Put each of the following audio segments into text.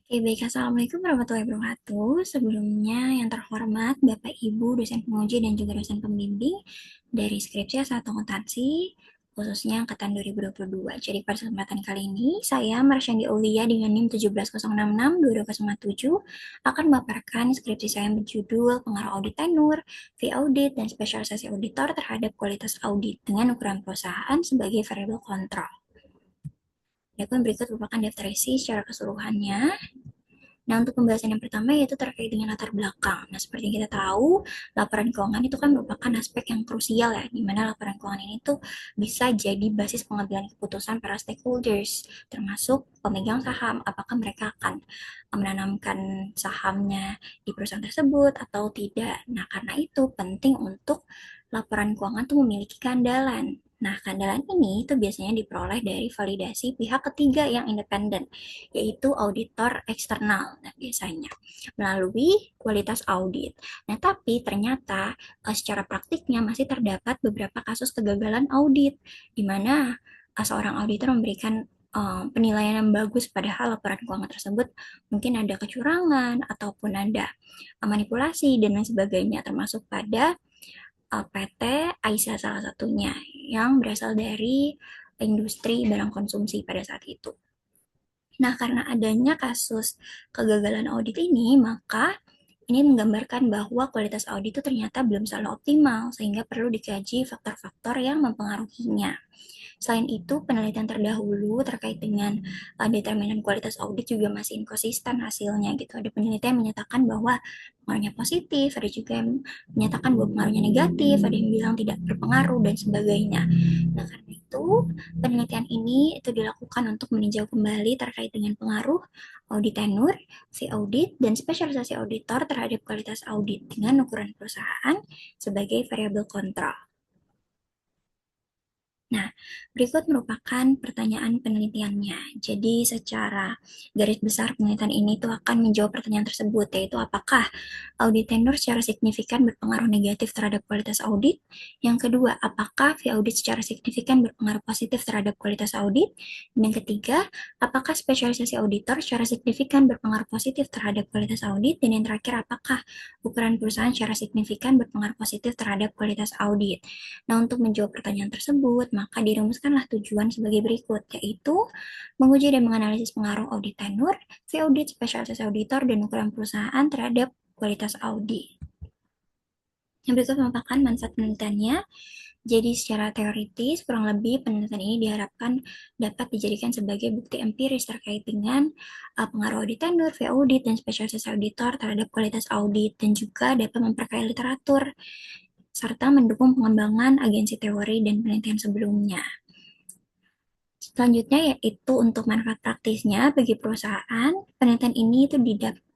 Oke, baik. Assalamualaikum warahmatullahi wabarakatuh. Sebelumnya, yang terhormat Bapak Ibu, dosen penguji dan juga dosen pembimbing dari Skripsi S1 Akuntansi, khususnya angkatan 2022. Jadi pada kesempatan kali ini, saya Marsyandi Aulia dengan NIM 17066-2057 akan memaparkan skripsi saya yang berjudul Pengaruh Audit Tenur, Fee Audit, dan Spesialisasi Auditor terhadap Kualitas Audit dengan ukuran perusahaan sebagai variabel kontrol. Adapun berikut merupakan daftar isi secara keseluruhannya. Nah, untuk pembahasan yang pertama yaitu terkait dengan latar belakang. Nah, seperti yang kita tahu, laporan keuangan itu kan merupakan aspek yang krusial ya, di mana laporan keuangan ini tuh bisa jadi basis pengambilan keputusan para stakeholders, termasuk pemegang saham, apakah mereka akan menanamkan sahamnya di perusahaan tersebut atau tidak. Nah, karena itu penting untuk laporan keuangan tuh memiliki keandalan. Nah, keandalan ini itu biasanya diperoleh dari validasi pihak ketiga yang independen, yaitu auditor eksternal, nah, biasanya melalui kualitas audit. Nah, tapi ternyata secara praktiknya masih terdapat beberapa kasus kegagalan audit, di mana seorang auditor memberikan penilaian yang bagus padahal laporan keuangan tersebut mungkin ada kecurangan ataupun ada manipulasi dan lain sebagainya, termasuk pada PT Aisyah salah satunya yang berasal dari industri barang konsumsi pada saat itu. Nah, karena adanya kasus kegagalan audit ini, maka ini menggambarkan bahwa kualitas audit itu ternyata belum selalu optimal, sehingga perlu dikaji faktor-faktor yang mempengaruhinya. Selain itu, penelitian terdahulu terkait dengan determinan kualitas audit juga masih inkonsisten hasilnya gitu. Ada penelitian yang menyatakan bahwa pengaruhnya positif, ada juga yang menyatakan bahwa pengaruhnya negatif, ada yang bilang tidak berpengaruh dan sebagainya. Nah, karena itu penelitian ini itu dilakukan untuk meninjau kembali terkait dengan pengaruh audit tenur, fee audit, dan spesialisasi auditor terhadap kualitas audit dengan ukuran perusahaan sebagai variabel kontrol. Nah, berikut merupakan pertanyaan penelitiannya. Jadi, secara garis besar penelitian ini tuh akan menjawab pertanyaan tersebut, yaitu apakah audit tenur secara signifikan berpengaruh negatif terhadap kualitas audit? Yang kedua, apakah fee audit secara signifikan berpengaruh positif terhadap kualitas audit? Dan yang ketiga, apakah spesialisasi auditor secara signifikan berpengaruh positif terhadap kualitas audit? Dan yang terakhir, apakah ukuran perusahaan secara signifikan berpengaruh positif terhadap kualitas audit? Nah, untuk menjawab pertanyaan tersebut, maka dirumuskanlah tujuan sebagai berikut, yaitu menguji dan menganalisis pengaruh audit tenur, fee audit, spesialisasi auditor, dan ukuran perusahaan terhadap kualitas audit. Yang berikut merupakan manfaat penelitiannya. Jadi secara teoritis, kurang lebih penelitian ini diharapkan dapat dijadikan sebagai bukti empiris terkait dengan pengaruh audit tenur, fee audit, dan spesialisasi auditor terhadap kualitas audit, dan juga dapat memperkaya literatur serta mendukung pengembangan agensi teori dan penelitian sebelumnya. Selanjutnya yaitu untuk manfaat praktisnya bagi perusahaan, penelitian ini itu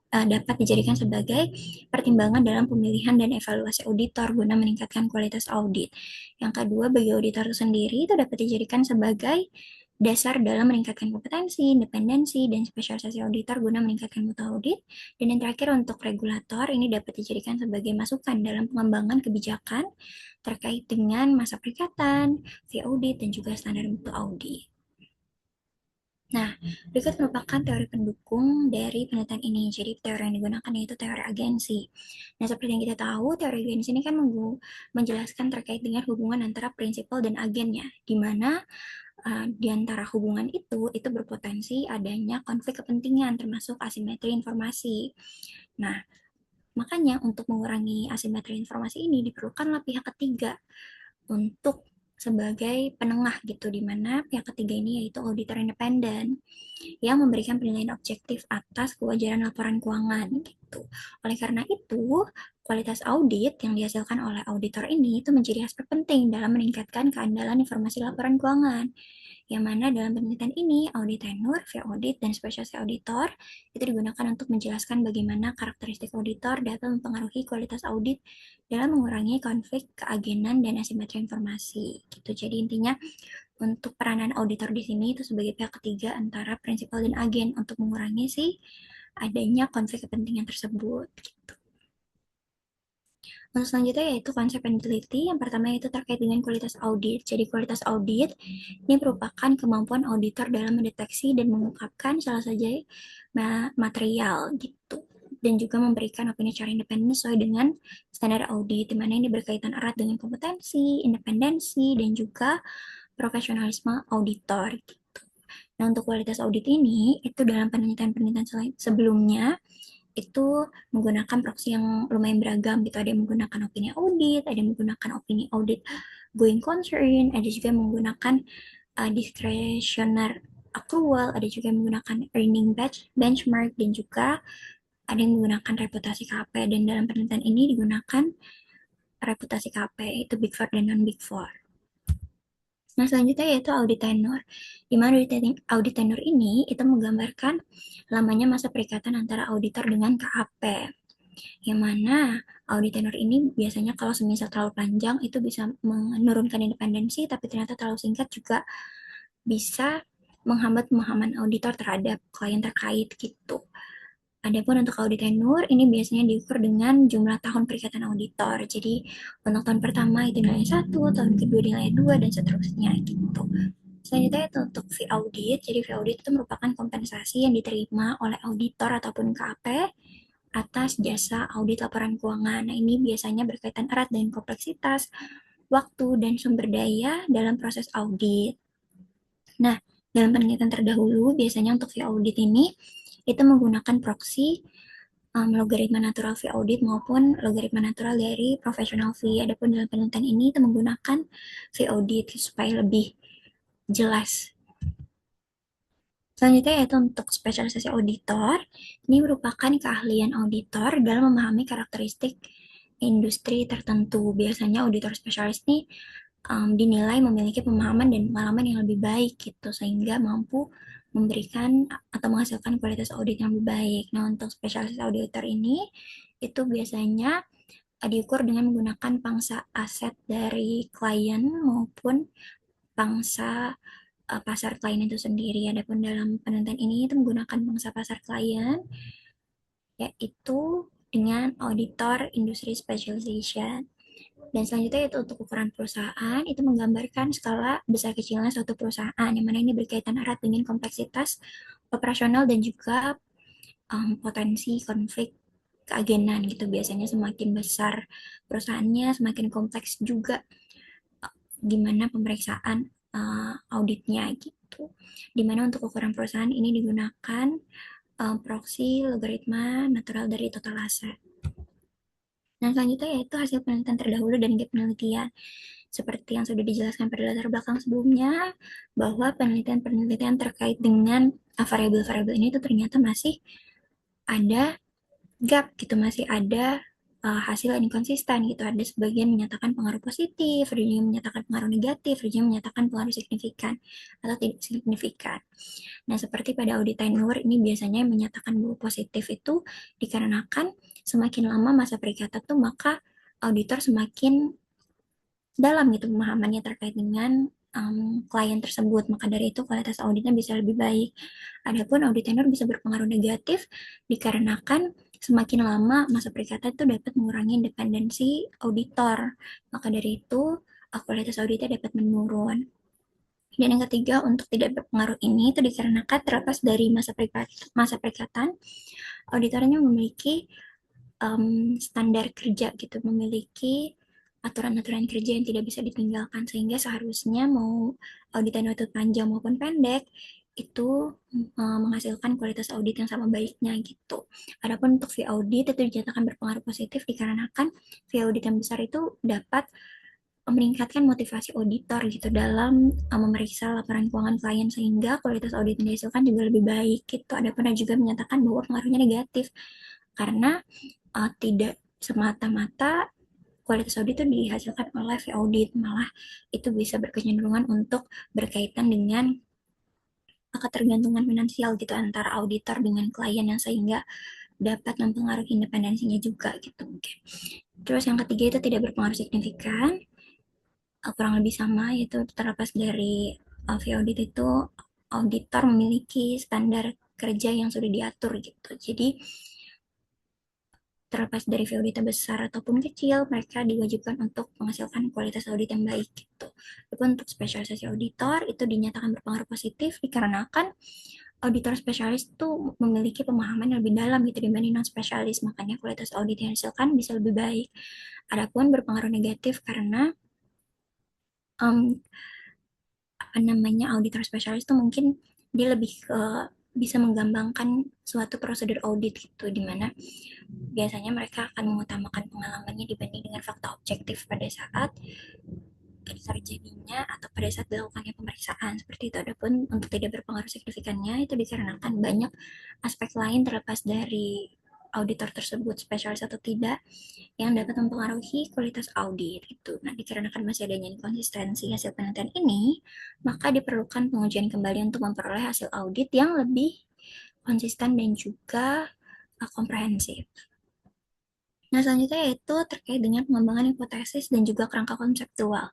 dapat dijadikan sebagai pertimbangan dalam pemilihan dan evaluasi auditor guna meningkatkan kualitas audit. Yang kedua, bagi auditor itu sendiri itu dapat dijadikan sebagai dasar dalam meningkatkan kompetensi, independensi, dan spesialisasi auditor guna meningkatkan mutu audit. Dan yang terakhir untuk regulator, ini dapat dijadikan sebagai masukan dalam pengembangan kebijakan terkait dengan masa perikatan, fee audit, dan juga standar mutu audit. Nah, berikut merupakan teori pendukung dari penelitian ini. Jadi, teori yang digunakan yaitu teori agensi. Nah, seperti yang kita tahu, teori agensi ini kan menjelaskan terkait dengan hubungan antara prinsipal dan agennya, di mana di antara hubungan itu berpotensi adanya konflik kepentingan, termasuk asimetri informasi. Nah, makanya untuk mengurangi asimetri informasi ini diperlukanlah pihak ketiga untuk sebagai penengah gitu, di mana pihak ketiga ini yaitu auditor independen yang memberikan penilaian objektif atas kewajaran laporan keuangan gitu. Oleh karena itu, kualitas audit yang dihasilkan oleh auditor ini itu menjadi aspek penting dalam meningkatkan keandalan informasi laporan keuangan. Yang mana dalam penelitian ini, audit tenur, fee audit, dan spesialisasi auditor itu digunakan untuk menjelaskan bagaimana karakteristik auditor dapat mempengaruhi kualitas audit dalam mengurangi konflik keagenan dan asimetri informasi. Gitu. Jadi intinya untuk peranan auditor di sini itu sebagai pihak ketiga antara prinsipal dan agen untuk mengurangi adanya konflik kepentingan tersebut. Gitu. Untuk selanjutnya yaitu konsep and teliti. Yang pertama yaitu terkait dengan kualitas audit. Jadi kualitas audit ini merupakan kemampuan auditor dalam mendeteksi dan mengungkapkan salah saja material gitu, dan juga memberikan opini secara independen sesuai dengan standar audit, di mana ini berkaitan erat dengan kompetensi, independensi, dan juga profesionalisme auditor gitu. Nah, untuk kualitas audit ini, itu dalam penelitian-penelitian sebelumnya, itu menggunakan proxy yang lumayan beragam gitu. Ada yang menggunakan opini audit, ada yang menggunakan opini audit going concern, ada juga yang menggunakan discretionary accrual, ada juga yang menggunakan earning benchmark, dan juga ada yang menggunakan reputasi KP. Dan dalam penelitian ini digunakan reputasi KP, itu Big Four dan non-Big Four. Nah, selanjutnya yaitu audit tenure. Di mana audit tenure ini itu menggambarkan lamanya masa perikatan antara auditor dengan KAP. Yang mana audit tenure ini biasanya kalau semisal terlalu panjang itu bisa menurunkan independensi, tapi ternyata terlalu singkat juga bisa menghambat pemahaman auditor terhadap klien terkait gitu. Adapun untuk audit tenure, ini biasanya diukur dengan jumlah tahun perikatan auditor. Jadi, untuk tahun pertama itu nilai 1, tahun kedua nilai 2, dan seterusnya gitu. Selanjutnya itu untuk fee audit. Jadi, fee audit itu merupakan kompensasi yang diterima oleh auditor ataupun KAP atas jasa audit laporan keuangan. Nah, ini biasanya berkaitan erat dengan kompleksitas, waktu, dan sumber daya dalam proses audit. Nah, dalam penelitian terdahulu, biasanya untuk fee audit ini, itu menggunakan proxy logaritma natural fee audit maupun logaritma natural dari professional fee. Adapun dalam penelitian ini itu menggunakan fee audit supaya lebih jelas. Selanjutnya yaitu untuk spesialisasi auditor. Ini merupakan keahlian auditor dalam memahami karakteristik industri tertentu. Biasanya auditor spesialis ini dinilai memiliki pemahaman dan pengalaman yang lebih baik gitu, sehingga mampu memberikan atau menghasilkan kualitas audit yang lebih baik. Nah, untuk spesialis auditor ini itu biasanya diukur dengan menggunakan pangsa aset dari klien maupun pangsa pasar klien itu sendiri. Adapun dalam penelitian ini itu menggunakan pangsa pasar klien, yaitu dengan auditor industry specialization. Dan selanjutnya itu untuk ukuran perusahaan, itu menggambarkan skala besar kecilnya suatu perusahaan, yang mana ini berkaitan erat dengan kompleksitas operasional dan juga potensi konflik keagenan gitu. Biasanya semakin besar perusahaannya, semakin kompleks juga gimana pemeriksaan auditnya gitu. Dimana untuk ukuran perusahaan ini digunakan proxy logaritma natural dari total aset. Nah, selanjutnya yaitu hasil penelitian terdahulu dan gap penelitian. Seperti yang sudah dijelaskan pada latar belakang sebelumnya, bahwa penelitian-penelitian terkait dengan variabel-variabel ini itu ternyata masih ada gap gitu, masih ada hasil yang inkonsisten gitu. Ada sebagian menyatakan pengaruh positif, ada yang menyatakan pengaruh negatif, ada yang menyatakan pengaruh signifikan atau tidak signifikan. Nah, seperti pada audit tenure ini biasanya yang menyatakan bahwa positif itu dikarenakan semakin lama masa perikatan tuh maka auditor semakin dalam gitu pemahamannya terkait dengan klien tersebut, maka dari itu kualitas auditnya bisa lebih baik. Adapun audit tenure bisa berpengaruh negatif dikarenakan semakin lama masa perikatan itu dapat mengurangi independensi auditor, maka dari itu kualitas auditnya dapat menurun. Dan yang ketiga, untuk tidak berpengaruh ini itu dikarenakan terlepas dari masa perikatan, auditornya memiliki standar kerja gitu, memiliki aturan-aturan kerja yang tidak bisa ditinggalkan, sehingga seharusnya mau auditan itu panjang maupun pendek itu menghasilkan kualitas audit yang sama baiknya gitu. Adapun untuk fee audit itu dinyatakan berpengaruh positif dikarenakan fee audit yang besar itu dapat meningkatkan motivasi auditor gitu dalam memeriksa laporan keuangan klien, sehingga kualitas audit yang dihasilkan juga lebih baik gitu. Adapun juga menyatakan bahwa pengaruhnya negatif karena tidak semata-mata kualitas audit itu dihasilkan oleh fee audit, malah itu bisa berkecenderungan untuk berkaitan dengan ketergantungan finansial gitu antara auditor dengan klien, yang sehingga dapat mempengaruhi independensinya juga gitu mungkin. Terus yang ketiga itu tidak berpengaruh signifikan, kurang lebih sama, yaitu terlepas dari fee audit itu auditor memiliki standar kerja yang sudah diatur gitu. Jadi terlepas dari VOD besar ataupun kecil, mereka diwajibkan untuk menghasilkan kualitas audit yang baik gitu. Walaupun untuk spesialisasi auditor itu dinyatakan berpengaruh positif dikarenakan auditor spesialis itu memiliki pemahaman yang lebih dalam gitu dibanding non spesialis, makanya kualitas audit yang dihasilkan bisa lebih baik. Adapun berpengaruh negatif karena um, apa namanya auditor spesialis itu mungkin dia lebih ke bisa menggambarkan suatu prosedur audit gitu, dimana biasanya mereka akan mengutamakan pengalamannya dibanding dengan fakta objektif pada saat terjadinya atau pada saat dilakukannya pemeriksaan seperti itu. Adapun untuk tidak berpengaruh signifikannya itu dikarenakan banyak aspek lain terlepas dari auditor tersebut spesialis atau tidak yang dapat mempengaruhi kualitas audit itu. Nah, dikarenakan masih adanya inkonsistensi hasil penelitian ini, maka diperlukan pengujian kembali untuk memperoleh hasil audit yang lebih konsisten dan juga komprehensif. Nah, selanjutnya yaitu terkait dengan pengembangan hipotesis dan juga kerangka konseptual.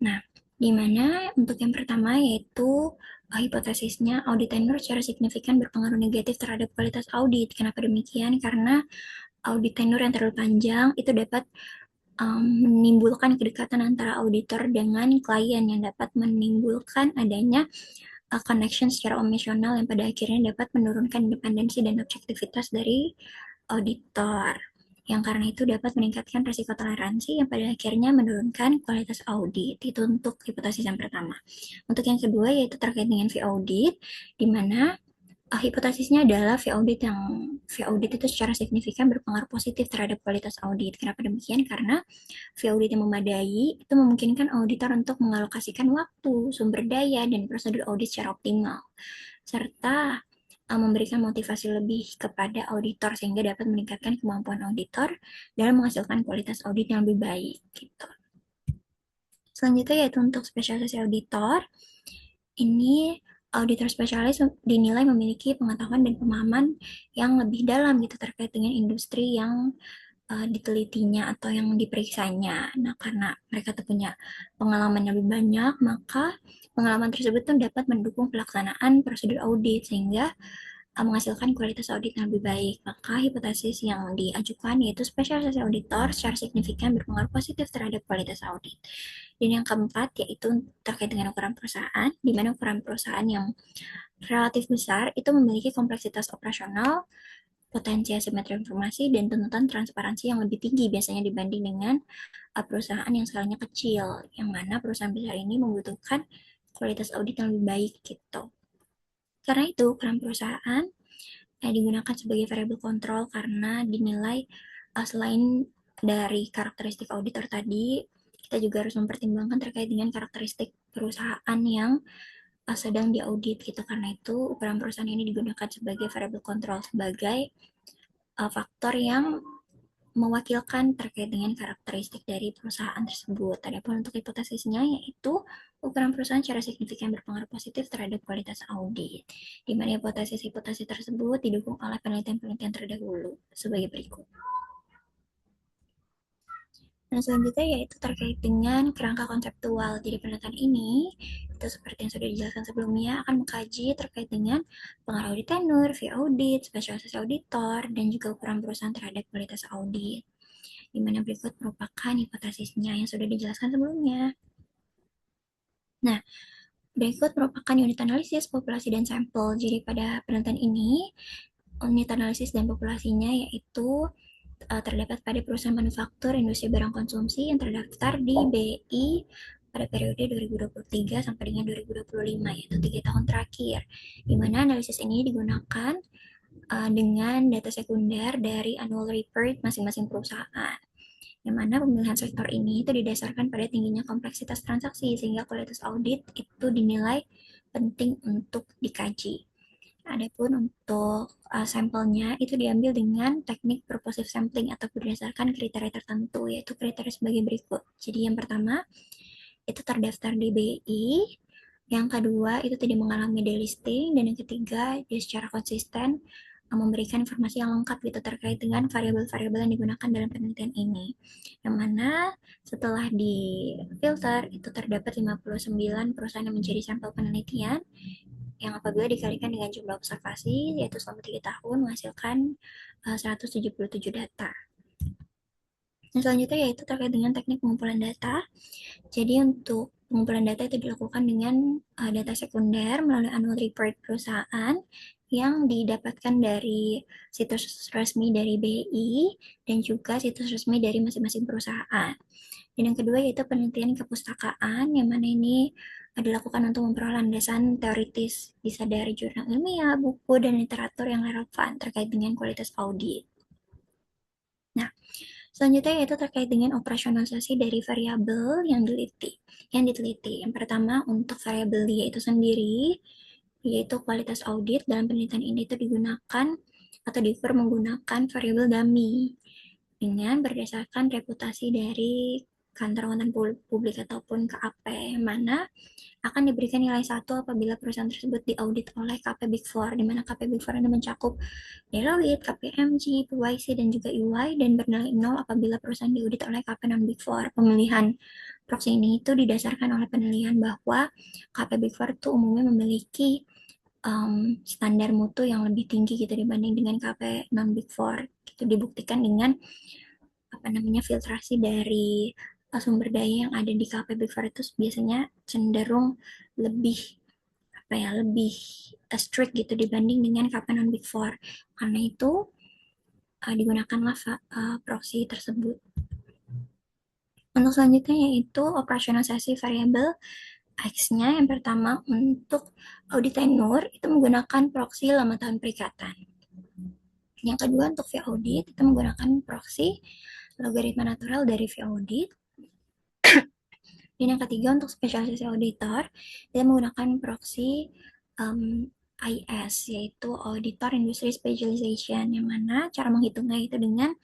Nah, di mana untuk yang pertama yaitu hipotesisnya audit tenure secara signifikan berpengaruh negatif terhadap kualitas audit. Kenapa demikian? Karena audit tenure yang terlalu panjang itu dapat menimbulkan kedekatan antara auditor dengan klien yang dapat menimbulkan adanya connection secara emosional yang pada akhirnya dapat menurunkan independensi dan objektivitas dari auditor. Yang karena itu dapat meningkatkan risiko toleransi yang pada akhirnya menurunkan kualitas audit. Itu untuk hipotesis yang pertama. Untuk yang kedua yaitu terkait dengan V-audit, di mana hipotesisnya adalah V-audit itu secara signifikan berpengaruh positif terhadap kualitas audit. Kenapa demikian? Karena V-audit yang memadai itu memungkinkan auditor untuk mengalokasikan waktu, sumber daya, dan prosedur audit secara optimal, serta memberikan motivasi lebih kepada auditor sehingga dapat meningkatkan kemampuan auditor dalam menghasilkan kualitas audit yang lebih baik. Gitu. Selanjutnya yaitu untuk spesialisasi auditor, ini auditor spesialis dinilai memiliki pengetahuan dan pemahaman yang lebih dalam gitu terkait dengan industri yang ditelitinya atau yang diperiksanya. Nah, karena mereka tuh punya pengalaman yang lebih banyak, maka pengalaman tersebut tuh dapat mendukung pelaksanaan prosedur audit sehingga menghasilkan kualitas audit yang lebih baik. Maka hipotesis yang diajukan yaitu spesialisasi auditor secara signifikan berpengaruh positif terhadap kualitas audit. Dan yang keempat yaitu terkait dengan ukuran perusahaan, di mana ukuran perusahaan yang relatif besar itu memiliki kompleksitas operasional, potensi asimetri informasi, dan tuntutan transparansi yang lebih tinggi biasanya dibanding dengan perusahaan yang skalanya kecil, yang mana perusahaan besar ini membutuhkan kualitas audit yang lebih baik gitu. Karena itu, ukuran perusahaan digunakan sebagai variabel kontrol karena dinilai selain dari karakteristik auditor tadi, kita juga harus mempertimbangkan terkait dengan karakteristik perusahaan yang sedang diaudit gitu. Karena itu, ukuran perusahaan ini digunakan sebagai variabel kontrol sebagai faktor yang mewakilkan terkait dengan karakteristik dari perusahaan tersebut. Adapun untuk hipotesisnya yaitu ukuran perusahaan secara signifikan berpengaruh positif terhadap kualitas audit, di mana hipotesis-hipotesis tersebut didukung oleh penelitian-penelitian terdahulu sebagai berikut. Dan selanjutnya yaitu terkait dengan kerangka konseptual. Jadi penelitian ini itu seperti yang sudah dijelaskan sebelumnya akan mengkaji terkait dengan pengaruh audit tenure, fee audit, spesialisasi auditor, dan juga ukuran perusahaan terhadap kualitas audit. Di mana berikut merupakan hipotesisnya yang sudah dijelaskan sebelumnya. Nah, berikut merupakan unit analisis populasi dan sampel. Jadi pada penelitian ini, unit analisis dan populasinya yaitu terdapat pada perusahaan manufaktur industri barang konsumsi yang terdaftar di BI pada periode 2023 sampai dengan 2025, yaitu 3 tahun terakhir, di mana analisis ini digunakan dengan data sekunder dari annual report masing-masing perusahaan, yang mana pemilihan sektor ini itu didasarkan pada tingginya kompleksitas transaksi, sehingga kualitas audit itu dinilai penting untuk dikaji. Adapun untuk sampelnya itu diambil dengan teknik purposive sampling atau berdasarkan kriteria tertentu, yaitu kriteria sebagai berikut. Jadi yang pertama itu terdaftar di BI, yang kedua itu tidak mengalami delisting, dan yang ketiga dia secara konsisten memberikan informasi yang lengkap gitu terkait dengan variabel-variabel yang digunakan dalam penelitian ini. Yang mana setelah di filter itu terdapat 59 perusahaan yang menjadi sampel penelitian yang apabila dikalikan dengan jumlah observasi, yaitu selama 3 tahun, menghasilkan 177 data. Nah, selanjutnya yaitu terkait dengan teknik pengumpulan data. Jadi untuk pengumpulan data itu dilakukan dengan data sekunder melalui annual report perusahaan yang didapatkan dari situs resmi dari BI dan juga situs resmi dari masing-masing perusahaan. Dan yang kedua yaitu penelitian kepustakaan, yang mana ini dilakukan untuk memperoleh landasan teoritis, bisa dari jurnal ilmiah, buku, dan literatur yang relevan terkait dengan kualitas audit. Nah, selanjutnya yaitu terkait dengan operasionalisasi dari variabel yang diteliti. Yang pertama untuk variabel dia itu sendiri, yaitu kualitas audit. Dalam penelitian ini itu digunakan atau diukur menggunakan variabel dummy dengan berdasarkan reputasi dari kantor akuntan publik ataupun KAP, mana akan diberikan nilai 1 apabila perusahaan tersebut diaudit oleh KP Big Four, di mana KP Big Four ini mencakup Deloitte, KPMG, PwC, dan juga EY, dan bernilai 0 apabila perusahaan diaudit oleh KP non-Big Four. Pemilihan proxy ini itu didasarkan oleh penilaian bahwa KP Big Four itu umumnya memiliki standar mutu yang lebih tinggi gitu dibanding dengan KP non-Big Four. Itu dibuktikan dengan filtrasi dari sumber daya yang ada di KP Big Four itu biasanya cenderung lebih lebih strict gitu dibanding dengan KP non Big Four. Karena itu digunakanlah proxy tersebut. Untuk selanjutnya yaitu operasionalisasi variabel X-nya. Yang pertama untuk audit tenure itu menggunakan proxy lama tahun perikatan. Yang kedua untuk via audit kita menggunakan proxy logaritma natural dari via audit. Dan yang ketiga untuk spesialisasi auditor kita menggunakan proxy IS, yaitu Auditor Industry Specialization, yang mana cara menghitungnya itu dengan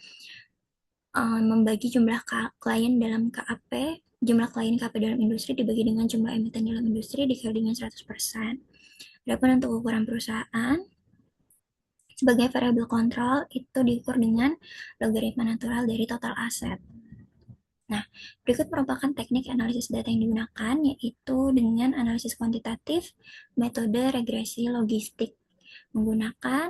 membagi jumlah klien dalam KAP, jumlah klien KAP dalam industri dibagi dengan jumlah emiten dalam industri dikali dengan 100%. Adapun untuk ukuran perusahaan, sebagai variabel kontrol itu diukur dengan logaritma natural dari total aset. Nah, berikut merupakan teknik analisis data yang digunakan, yaitu dengan analisis kuantitatif, metode regresi logistik, menggunakan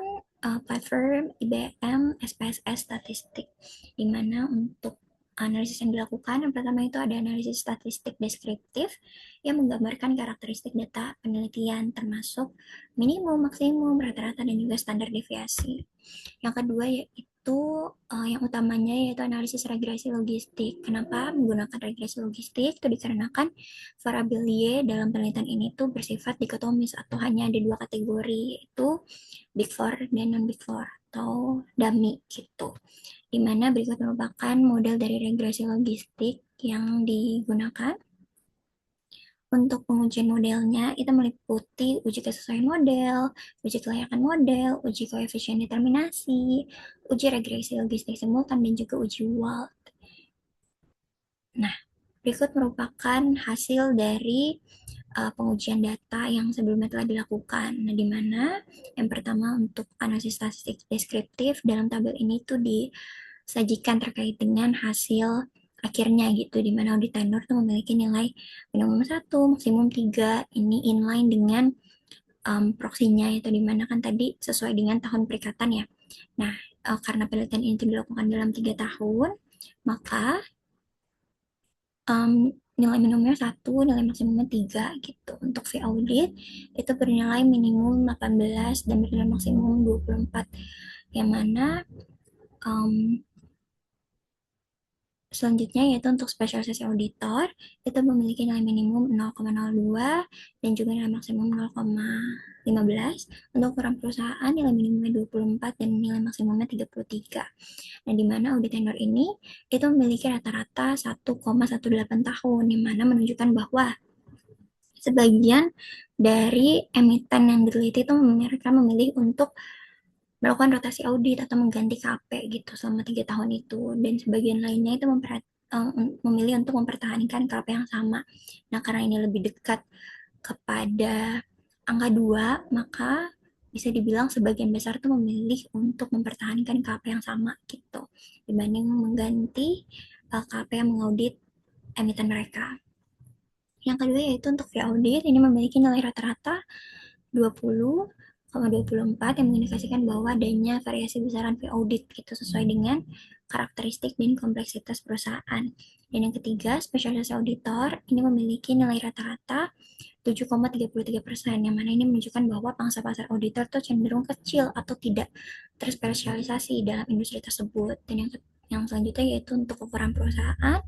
platform IBM SPSS statistik, di mana untuk analisis yang dilakukan, yang pertama itu ada analisis statistik deskriptif yang menggambarkan karakteristik data penelitian termasuk minimum, maksimum, rata-rata, dan juga standar deviasi. Yang kedua yaitu yang utamanya yaitu analisis regresi logistik. Kenapa menggunakan regresi logistik? Itu dikarenakan variabel Y dalam penelitian ini tuh bersifat dikotomis atau hanya ada dua kategori, yaitu Big Four dan non-Big Four atau dummy gitu. Dimana berikut merupakan model dari regresi logistik yang digunakan. Untuk pengujian modelnya, itu meliputi uji kesesuaian model, uji kelayakan model, uji koefisien determinasi, uji regresi logistik simultan, dan juga uji WALT. Nah, berikut merupakan hasil dari pengujian data yang sebelumnya telah dilakukan. Nah, di mana yang pertama untuk analisis statistik deskriptif dalam tabel ini tuh disajikan terkait dengan hasil akhirnya gitu, di mana audit tenure tuh memiliki nilai minimum 1, maksimum 3. Ini inline dengan proksinya, yaitu di mana kan tadi sesuai dengan tahun perikatan ya. Nah, karena penelitian ini dilakukan dalam 3 tahun, maka nilai minimumnya 1, nilai maksimumnya 3 gitu. Untuk fee audit itu bernilai minimum 18 dan bernilai maksimum 24. Yang mana selanjutnya yaitu untuk spesialisasi auditor itu memiliki nilai minimum 0,02 dan juga nilai maksimum 0,15. Untuk ukuran perusahaan nilai minimumnya 24 dan nilai maksimumnya 33. Nah, di mana audit tenure ini itu memiliki rata-rata 1,18 tahun, yang mana menunjukkan bahwa sebagian dari emiten yang diteliti itu mereka memilih untuk melakukan rotasi audit atau mengganti KP gitu selama 3 tahun itu, dan sebagian lainnya itu memilih untuk mempertahankan KP yang sama. Nah, karena ini lebih dekat kepada angka 2, maka bisa dibilang sebagian besar tuh memilih untuk mempertahankan KP yang sama gitu dibanding mengganti KP yang mengaudit emiten mereka. Yang kedua yaitu untuk fee audit, ini memiliki nilai rata-rata 20,24 yang mengindikasikan bahwa adanya variasi besaran fee audit gitu sesuai dengan karakteristik dan kompleksitas perusahaan. Dan yang ketiga, spesialisasi auditor ini memiliki nilai rata-rata 7,33%, yang mana ini menunjukkan bahwa pangsa pasar auditor itu cenderung kecil atau tidak terspesialisasi dalam industri tersebut. Dan yang selanjutnya yaitu untuk ukuran perusahaan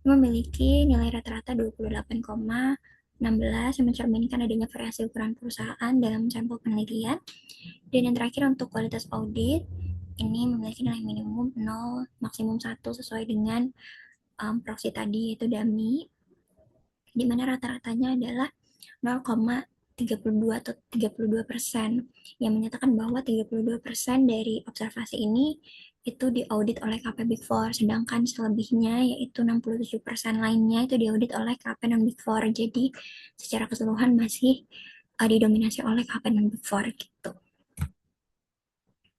memiliki nilai rata-rata 28,16 yang mencerminkan adanya variasi ukuran perusahaan dalam sampel penelitian. Dan yang terakhir untuk kualitas audit, ini memiliki nilai minimum 0, maksimum 1 sesuai dengan proxy tadi yaitu DAMI, di mana rata-ratanya adalah 0,32 atau 32%, yang menyatakan bahwa 32% dari observasi ini itu diaudit oleh KP Big Four, sedangkan selebihnya yaitu 67% lainnya itu diaudit oleh KP non Big Four. Jadi secara keseluruhan masih didominasi oleh KP non Big Four gitu.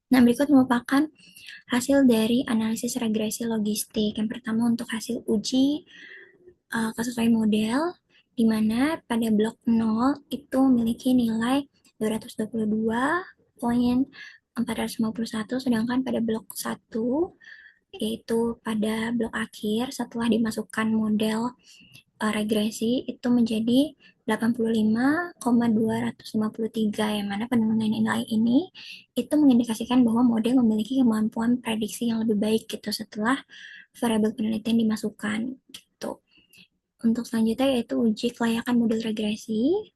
Nah, berikut merupakan hasil dari analisis regresi logistik. Yang pertama untuk hasil uji kesesuaian model, di mana pada blok 0 itu memiliki nilai 222,451, sedangkan pada blok 1, yaitu pada blok akhir setelah dimasukkan model regresi itu menjadi 85,253, yang mana penurunan nilai ini itu mengindikasikan bahwa model memiliki kemampuan prediksi yang lebih baik gitu setelah variabel penelitian dimasukkan gitu. Untuk selanjutnya yaitu uji kelayakan model regresi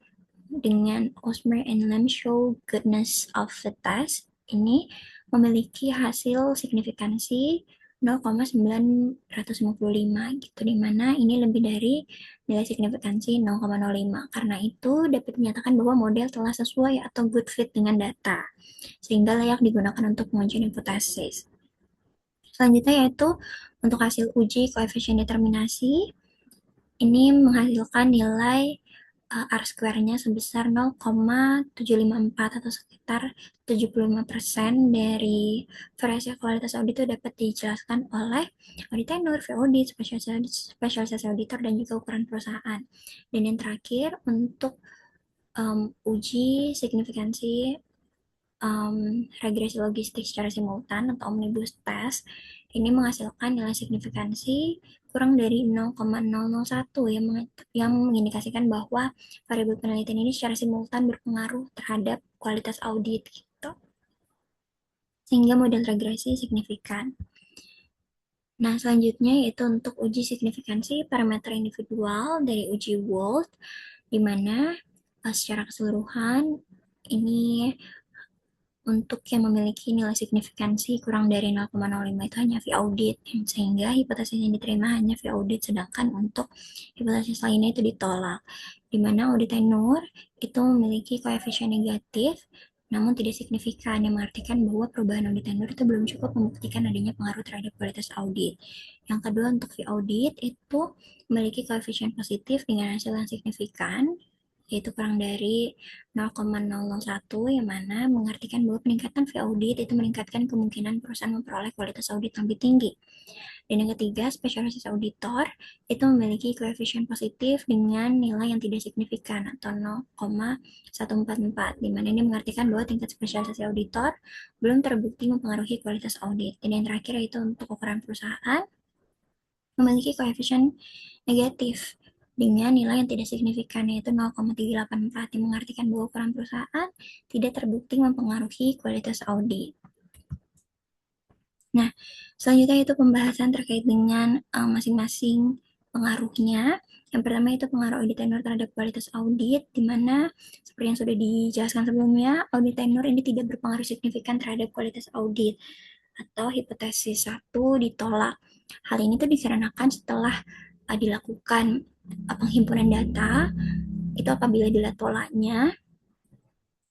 dengan Osmer and Lam show goodness of the test. Ini memiliki hasil signifikansi 0,955 gitu, dimana ini lebih dari nilai signifikansi 0,05. Karena itu dapat dinyatakan bahwa model telah sesuai atau good fit dengan data, sehingga layak digunakan untuk pengujian hipotesis. Selanjutnya yaitu untuk hasil uji koefisien determinasi, ini menghasilkan nilai R square-nya sebesar 0,754 atau sekitar 75% dari variasi kualitas audit itu dapat dijelaskan oleh audit tenure, fee audit, spesialisasi auditor, dan juga ukuran perusahaan. Dan yang terakhir untuk uji signifikansi regresi logistik secara simultan atau omnibus test, ini menghasilkan nilai signifikansi kurang dari 0,001 yang mengindikasikan bahwa variabel penelitian ini secara simultan berpengaruh terhadap kualitas audit gitu, sehingga model regresi signifikan. Nah, selanjutnya yaitu untuk uji signifikansi parameter individual dari uji Wold, di mana secara keseluruhan ini untuk yang memiliki nilai signifikansi kurang dari 0,05 itu hanya fee audit, sehingga hipotesis yang diterima hanya fee audit, sedangkan untuk hipotesis lainnya itu ditolak, di mana audit tenure itu memiliki koefisien negatif namun tidak signifikan, yang mengartikan bahwa perubahan audit tenure itu belum cukup membuktikan adanya pengaruh terhadap kualitas audit. Yang kedua untuk fee audit itu memiliki koefisien positif dengan hasil yang signifikan, yaitu kurang dari 0,001, yang mana mengartikan bahwa peningkatan fee audit itu meningkatkan kemungkinan perusahaan memperoleh kualitas audit lebih tinggi. Dan yang ketiga, spesialisasi auditor itu memiliki koefisien positif dengan nilai yang tidak signifikan atau 0,144, di mana ini mengartikan bahwa tingkat spesialisasi auditor belum terbukti mempengaruhi kualitas audit. Dan yang terakhir yaitu untuk ukuran perusahaan memiliki koefisien negatif dengan nilai yang tidak signifikan yaitu 0,384, yang mengartikan bahwa ukuran perusahaan tidak terbukti mempengaruhi kualitas audit. Nah, selanjutnya itu pembahasan terkait dengan masing-masing pengaruhnya. Yang pertama itu pengaruh audit tenure terhadap kualitas audit, di mana seperti yang sudah dijelaskan sebelumnya, audit tenure ini tidak berpengaruh signifikan terhadap kualitas audit atau hipotesis 1 ditolak. Hal ini tuh dikarenakan setelah dilakukan penghimpunan data, itu apabila dilihat polanya,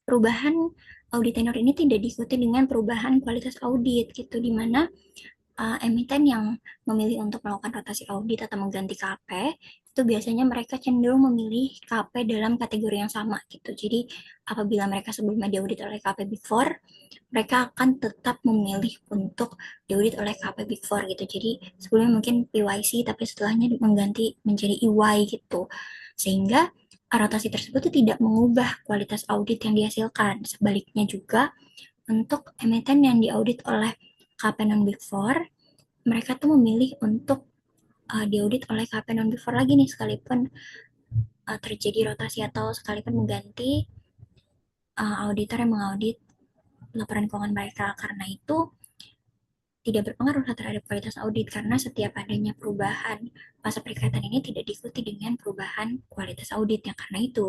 perubahan audit tenure ini tidak diikuti dengan perubahan kualitas audit gitu, di mana emiten yang memilih untuk melakukan rotasi audit atau mengganti KP itu biasanya mereka cenderung memilih KP dalam kategori yang sama gitu. Jadi apabila mereka sebelumnya diaudit oleh KP Big Four, mereka akan tetap memilih untuk diaudit oleh KP Big Four gitu. Jadi sebelumnya mungkin PYC tapi setelahnya mengganti menjadi EY gitu. Sehingga rotasi tersebut tidak mengubah kualitas audit yang dihasilkan. Sebaliknya juga, untuk emiten yang diaudit oleh KP non Big Four, mereka tuh memilih untuk diaudit oleh KP non Big Four lagi nih, sekalipun terjadi rotasi atau sekalipun mengganti auditor yang mengaudit laporan keuangan mereka. Karena itu tidak berpengaruh terhadap kualitas audit, karena setiap adanya perubahan masa perikatan ini tidak diikuti dengan perubahan kualitas audit. Yang karena itu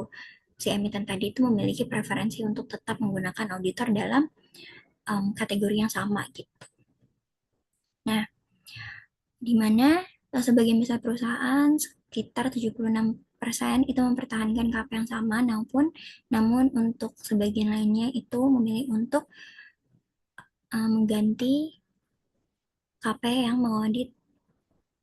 si emiten tadi itu memiliki preferensi untuk tetap menggunakan auditor dalam kategori yang sama gitu. Nah, di mana sebagian besar perusahaan sekitar 76% itu mempertahankan KP yang sama, namun untuk sebagian lainnya itu memilih untuk mengganti KP yang mengaudit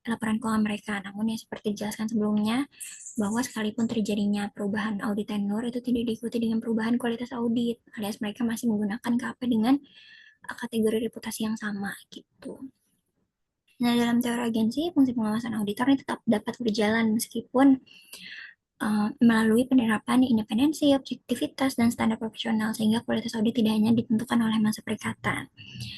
laporan keuangan mereka. Namun yang seperti dijelaskan sebelumnya, bahwa sekalipun terjadinya perubahan audit tenur itu tidak diikuti dengan perubahan kualitas audit, alias mereka masih menggunakan KP dengan kategori reputasi yang sama gitu. Nah, dalam teori agensi, fungsi pengawasan auditor ini tetap dapat berjalan meskipun melalui penerapan independensi, objektivitas, dan standar profesional, sehingga kualitas audit tidak hanya ditentukan oleh masa perikatan.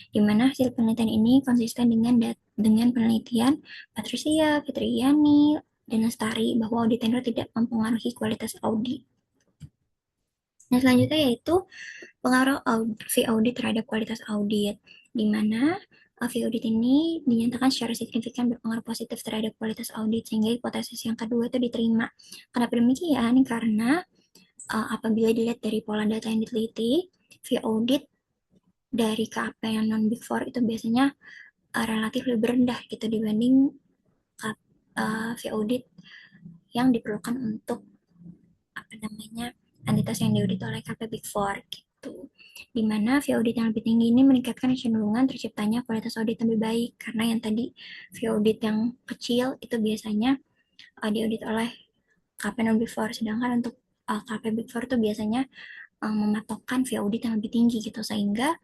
Di mana hasil penelitian ini konsisten dengan penelitian Patricia, Fitriani, dan Lestari bahwa audit tenor tidak mempengaruhi kualitas audit. Nah, selanjutnya yaitu pengaruh fee audit terhadap kualitas audit, di mana fee audit ini dinyatakan secara signifikan berpengaruh positif terhadap kualitas audit, sehingga hipotesis yang kedua itu diterima. Kenapa demikian? Karena apabila dilihat dari pola data yang diteliti, fee audit dari KP yang non Big Four itu biasanya relatif lebih rendah gitu dibanding fee audit yang diperlukan untuk entitas yang diaudit oleh KP Big Four gitu. Dimana fee audit yang lebih tinggi ini meningkatkan kecenderungan terciptanya kualitas audit yang lebih baik, karena yang tadi fee audit yang kecil itu biasanya diaudit oleh KP non Big Four, sedangkan untuk KP Big Four itu biasanya mematokkan fee audit yang lebih tinggi gitu, sehingga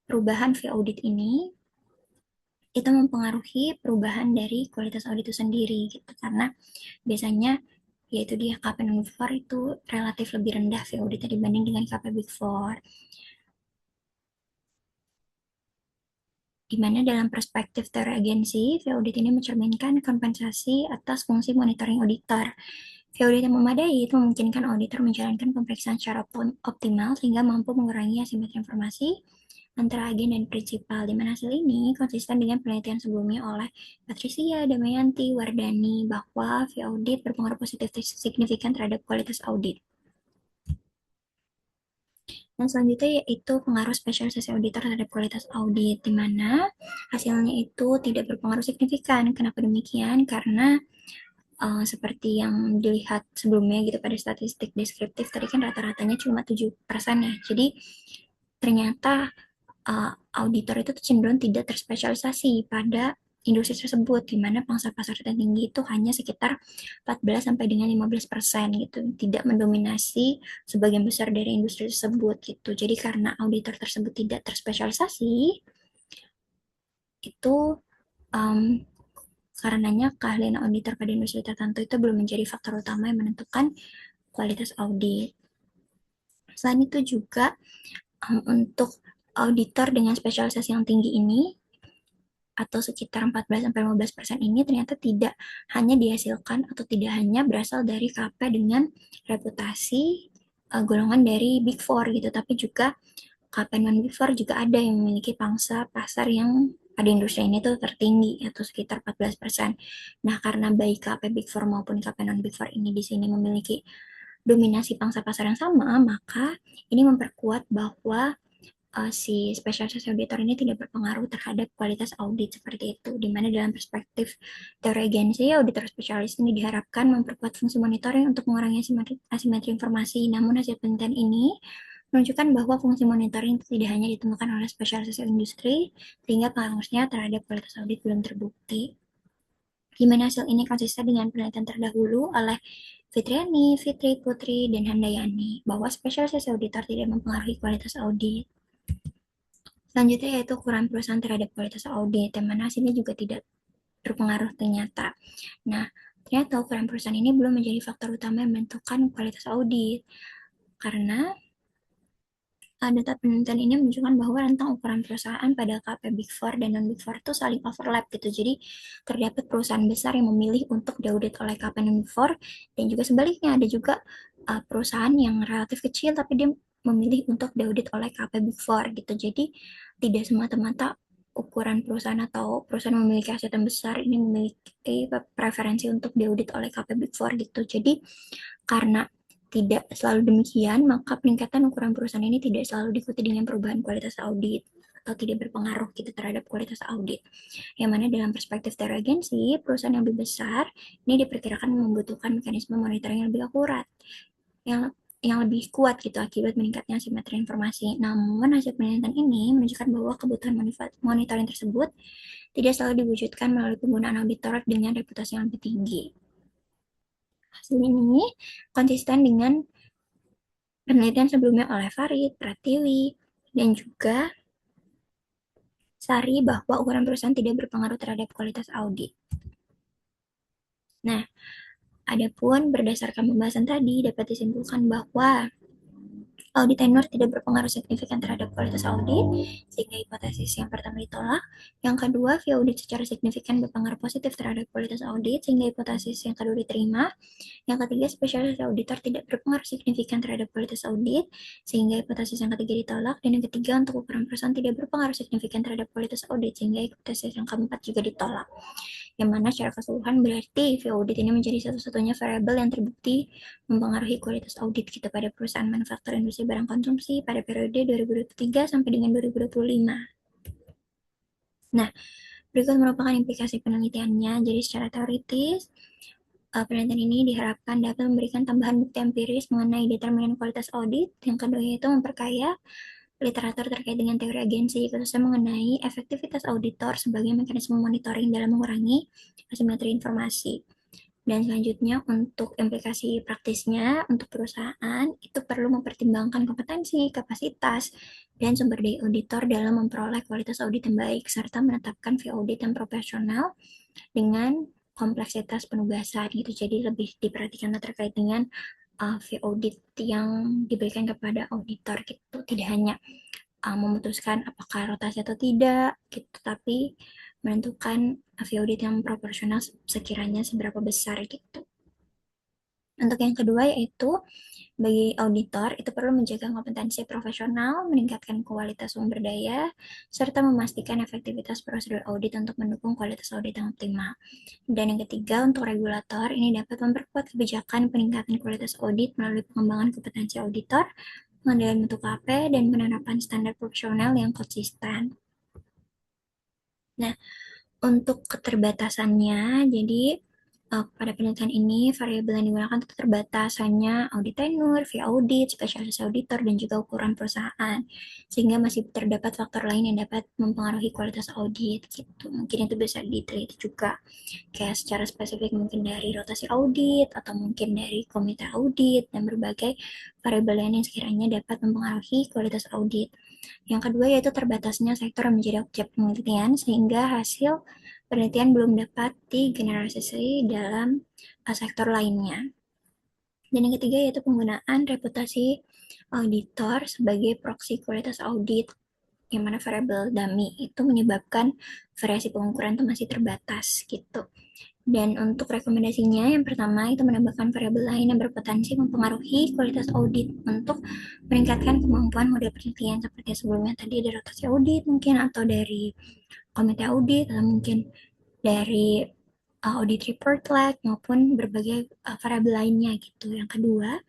perubahan fee audit ini itu mempengaruhi perubahan dari kualitas audit itu sendiri gitu, karena biasanya yaitu dia KP non Big Four itu relatif lebih rendah fee auditnya dibanding dengan KP Big Four. Di mana dalam perspektif teori agensi, fee audit ini mencerminkan kompensasi atas fungsi monitoring auditor. Fee audit yang memadai itu memungkinkan auditor menjalankan pemeriksaan secara optimal sehingga mampu mengurangi asimetri informasi antara agen dan prinsipal, di mana hasil ini konsisten dengan penelitian sebelumnya oleh Patricia, Damayanti, Wardani bahwa fee audit berpengaruh positif signifikan terhadap kualitas audit. Dan selanjutnya yaitu pengaruh spesialisasi auditor terhadap kualitas audit, di mana hasilnya itu tidak berpengaruh signifikan. Kenapa demikian? Karena seperti yang dilihat sebelumnya gitu pada statistik deskriptif tadi kan rata-ratanya cuma 7% ya. Jadi ternyata auditor itu cenderung tidak terspesialisasi pada industri tersebut, di mana pangsa pasar tertinggi itu hanya sekitar 14 sampai dengan 15% gitu, tidak mendominasi sebagian besar dari industri tersebut gitu. Jadi karena auditor tersebut tidak terspesialisasi, itu um, karenanya keahlian auditor pada industri tertentu itu belum menjadi faktor utama yang menentukan kualitas audit. Selain itu juga untuk auditor dengan spesialisasi yang tinggi ini atau sekitar 14-15% ini ternyata tidak hanya dihasilkan atau tidak hanya berasal dari KP dengan reputasi golongan dari Big Four gitu, tapi juga KP non Big Four juga ada yang memiliki pangsa pasar yang pada industri ini tuh tertinggi atau sekitar 14%. Nah, karena baik KP Big Four maupun KP non Big Four ini di sini memiliki dominasi pangsa pasar yang sama, maka ini memperkuat bahwa si spesialisasi auditor ini tidak berpengaruh terhadap kualitas audit seperti itu, di mana dalam perspektif teori agensi, auditor spesialis ini diharapkan memperkuat fungsi monitoring untuk mengurangi asimetri informasi. Namun hasil penelitian ini menunjukkan bahwa fungsi monitoring tidak hanya ditemukan oleh spesialisasi industri, sehingga pengaruhnya terhadap kualitas audit belum terbukti. Di mana hasil ini konsisten dengan penelitian terdahulu oleh Fitriani, Fitri, Putri, dan Handayani, bahwa spesialisasi auditor tidak mempengaruhi kualitas audit. Selanjutnya yaitu ukuran perusahaan terhadap kualitas audit, yang mana hasilnya juga tidak berpengaruh ternyata. Nah, Ternyata ukuran perusahaan ini belum menjadi faktor utama yang menentukan kualitas audit, karena data penelitian ini menunjukkan bahwa rentang ukuran perusahaan pada KP Big Four dan non-Big Four itu saling overlap gitu. Jadi terdapat perusahaan besar yang memilih untuk diaudit oleh KP non-Big Four, dan juga sebaliknya ada juga perusahaan yang relatif kecil tapi dia memilih untuk diaudit oleh KP Big Four gitu. Jadi tidak semata-mata ukuran perusahaan atau perusahaan memiliki aset yang besar ini memiliki preferensi untuk diaudit oleh KP Big Four gitu. Jadi karena tidak selalu demikian, maka peningkatan ukuran perusahaan ini tidak selalu diikuti dengan perubahan kualitas audit atau tidak berpengaruh gitu terhadap kualitas audit. Yang mana dalam perspektif dari agensi, perusahaan yang lebih besar ini diperkirakan membutuhkan mekanisme monitoring yang lebih akurat, yang lebih kuat gitu akibat meningkatnya simetri informasi. Namun hasil penelitian ini menunjukkan bahwa kebutuhan monitoring tersebut tidak selalu diwujudkan melalui penggunaan auditor dengan reputasi yang lebih tinggi. Hasil ini konsisten dengan penelitian sebelumnya oleh Farid, Pratiwi, dan juga Sari bahwa ukuran perusahaan tidak berpengaruh terhadap kualitas audit. Nah, adapun berdasarkan pembahasan tadi dapat disimpulkan bahwa audit tenure tidak berpengaruh signifikan terhadap kualitas audit, sehingga hipotesis yang pertama ditolak. Yang kedua, fee audit secara signifikan berpengaruh positif terhadap kualitas audit, sehingga hipotesis yang kedua diterima. Yang ketiga, spesialisasi auditor tidak berpengaruh signifikan terhadap kualitas audit, sehingga hipotesis yang ketiga ditolak. Dan yang ketiga, untuk ukuran perusahaan tidak berpengaruh signifikan terhadap kualitas audit, sehingga hipotesis yang keempat juga ditolak. Yang mana secara keseluruhan berarti fee audit ini menjadi satu-satunya variabel yang terbukti mempengaruhi kualitas audit kita pada perusahaan manufaktur industri barang konsumsi pada periode 2023 sampai dengan 2025. Nah, berikut merupakan implikasi penelitiannya. Jadi secara teoritis, penelitian ini diharapkan dapat memberikan tambahan bukti empiris mengenai determinan kualitas audit. Yang kedua yaitu memperkaya literatur terkait dengan teori agensi, khususnya mengenai efektivitas auditor sebagai mekanisme monitoring dalam mengurangi asimetri informasi. Dan selanjutnya untuk implikasi praktisnya untuk perusahaan itu perlu mempertimbangkan kompetensi, kapasitas, dan sumber daya auditor dalam memperoleh kualitas audit yang baik, serta menetapkan fee audit yang profesional dengan kompleksitas penugasan gitu. Jadi lebih diperhatikan terkait dengan fee audit yang diberikan kepada auditor gitu. Tidak hanya memutuskan apakah rotasi atau tidak gitu, tapi menentukan fee audit yang proporsional sekiranya seberapa besar gitu. Untuk yang kedua yaitu bagi auditor itu perlu menjaga kompetensi profesional, meningkatkan kualitas sumber daya, serta memastikan efektivitas prosedur audit untuk mendukung kualitas audit yang optimal. Dan yang ketiga, untuk regulator ini dapat memperkuat kebijakan peningkatan kualitas audit melalui pengembangan kompetensi auditor, pengendalian mutu KP, dan penerapan standar profesional yang konsisten. Nah, untuk keterbatasannya, jadi pada penelitian ini variabel yang digunakan tetap terbatas, hanya audit tenure, fee audit, spesialis auditor, dan juga ukuran perusahaan. Sehingga masih terdapat faktor lain yang dapat mempengaruhi kualitas audit gitu. Mungkin itu bisa diteliti juga. Kayak secara spesifik mungkin dari rotasi audit atau mungkin dari komite audit dan berbagai variabel lain yang sekiranya dapat mempengaruhi kualitas audit. Yang kedua yaitu terbatasnya sektor yang menjadi objek penelitian sehingga hasil penelitian belum dapat digeneralisasi dalam sektor lainnya. Dan yang ketiga yaitu penggunaan reputasi auditor sebagai proksi kualitas audit, yang mana variabel dummy itu menyebabkan variasi pengukuran itu masih terbatas gitu. Dan untuk rekomendasinya, yang pertama itu menambahkan variabel lain yang berpotensi mempengaruhi kualitas audit untuk meningkatkan kemampuan model penelitian seperti sebelumnya tadi ada rotasi audit mungkin, atau dari komite audit, atau mungkin dari audit report lag maupun berbagai variabel lainnya gitu. Yang kedua,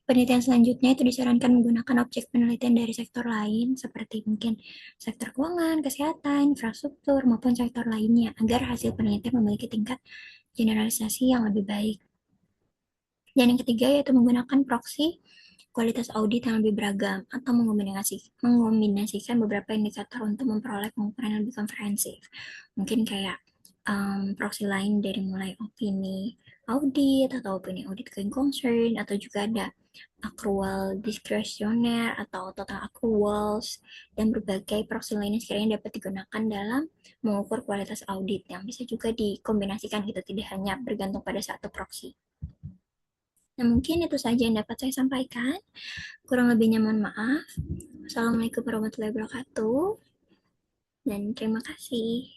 penelitian selanjutnya itu disarankan menggunakan objek penelitian dari sektor lain seperti mungkin sektor keuangan, kesehatan, infrastruktur, maupun sektor lainnya agar hasil penelitian memiliki tingkat generalisasi yang lebih baik. Dan yang ketiga yaitu menggunakan proxy kualitas audit yang lebih beragam atau mengombinasikan beberapa indikator untuk memperoleh pengukuran yang lebih komprehensif. Mungkin kayak proxy lain dari mulai opini, audit atau opini audit going concern, atau juga ada accrual diskresioner atau total accruals, dan berbagai proxy lainnya sekiranya dapat digunakan dalam mengukur kualitas audit yang bisa juga dikombinasikan gitu, tidak hanya bergantung pada satu proxy. Nah, mungkin itu saja yang dapat saya sampaikan. Kurang lebihnya mohon maaf. Assalamualaikum warahmatullahi wabarakatuh, dan terima kasih.